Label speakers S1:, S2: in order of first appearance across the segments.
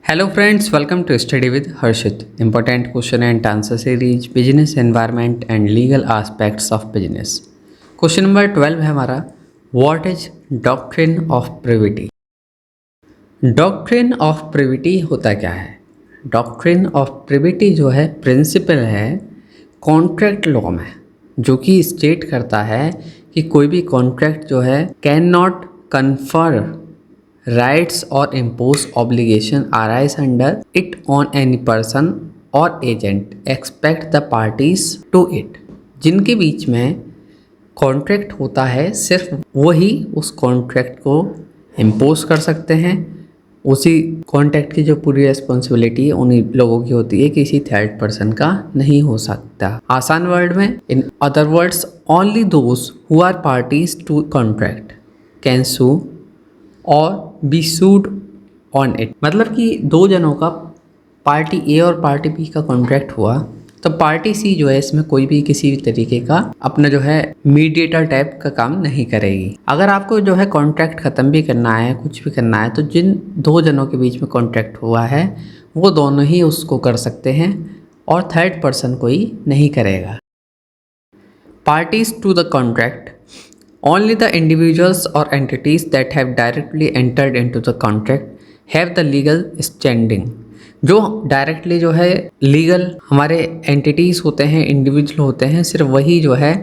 S1: Hello friends, welcome to Study with Harshit. Important question and answer series, business environment and legal aspects of business. Question number 12 है हमारा, what is doctrine of privity. Doctrine of privity होता क्या है? Doctrine of privity जो है principal है contract law में, जो कि स्टेट करता है कि कोई भी कॉन्ट्रैक्ट जो है can not confer rights or impose obligation arise under it on any person or agent except the parties to it। जिनके बीच में कॉन्ट्रैक्ट होता है सिर्फ वही उस कॉन्ट्रैक्ट को इम्पोज कर सकते हैं। उसी कॉन्ट्रैक्ट की जो पूरी रिस्पॉन्सिबिलिटी है उन्हीं लोगों की होती है, किसी थर्ड पर्सन का नहीं हो सकता। आसान वर्ड में, in other words, only those who are parties to contract can sue और बी सूड ऑन इट। मतलब कि दो जनों का, पार्टी ए और पार्टी बी का कॉन्ट्रैक्ट हुआ तो पार्टी सी जो है इसमें कोई भी किसी भी तरीके का अपना जो है मीडिएटर टाइप का काम नहीं करेगी। अगर आपको जो है कॉन्ट्रैक्ट ख़त्म भी करना है, कुछ भी करना है, तो जिन दो जनों के बीच में कॉन्ट्रैक्ट हुआ है वो दोनों ही उसको कर सकते हैं और थर्ड पर्सन कोई नहीं करेगा। Parties to the contract only the individuals or entities that have directly entered into the contract have the legal standing। जो डायरेक्टली जो है लीगल हमारे एंटिटीज़ होते हैं, इंडिविजुअल होते हैं, सिर्फ वही जो है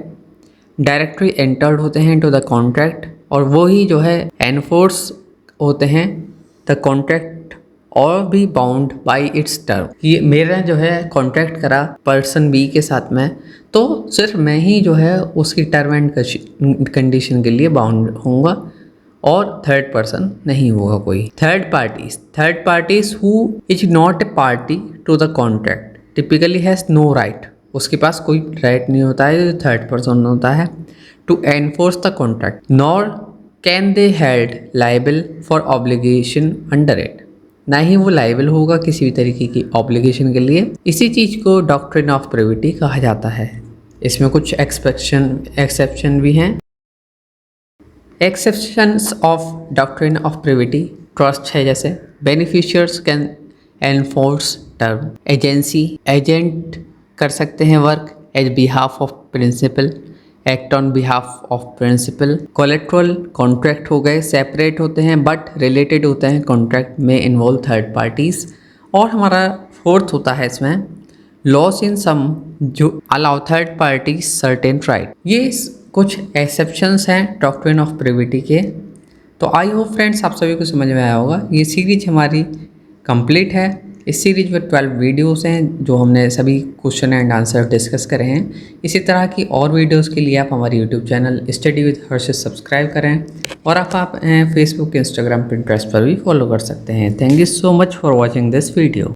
S1: डायरेक्टली एंटर्ड होते हैं टू द कॉन्ट्रैक्ट और वही जो है एनफोर्स होते हैं द कॉन्ट्रैक्ट और भी बाउंड बाई इट्स टर्म। ये मेरा जो है कॉन्ट्रैक्ट करा पर्सन बी के साथ में, तो सिर्फ मैं ही जो है उसकी टर्म एंड कंडीशन के लिए बाउंड होऊंगा और थर्ड पर्सन नहीं होगा कोई। Third parties who is not a party to the contract typically has no right. उसके पास कोई राइट नहीं होता है, जो थर्ड पर्सन होता है, to enforce the contract nor can they held liable for obligation under it. ना ही वो लाइबल होगा किसी भी तरीके की ऑब्लिगेशन के लिए। इसी चीज़ को डॉक्ट्रिन ऑफ प्रिविटी कहा जाता है। इसमें कुछ एक्सेप्शन भी हैं। Exceptions of doctrine of privity trust है, जैसे beneficiaries can enforce term, agent कर सकते हैं work as behalf of principal, act on behalf of principal. Collateral contract हो गए, सेपरेट होते हैं बट रिलेटेड होते हैं, कॉन्ट्रैक्ट में इन्वॉल्व थर्ड पार्टीज। और हमारा फोर्थ होता है इसमें लॉस इन सम जो allow third party certain right. ये कुछ एक्सेप्शंस हैं डॉक्ट्रिन ऑफ प्रिविटी के। तो आई होप फ्रेंड्स आप सभी को समझ में आया होगा। ये सीरीज हमारी कंप्लीट है। इस सीरीज में 12 वीडियोस हैं जो हमने सभी क्वेश्चन एंड आंसर डिस्कस करे हैं। इसी तरह की और वीडियोस के लिए आप हमारे YouTube channel study with Harshit subscribe करें और आप फेसबुक, इंस्टाग्राम, पिंटरेस्ट पर भी फॉलो कर सकते हैं। Thank you so much for watching this video.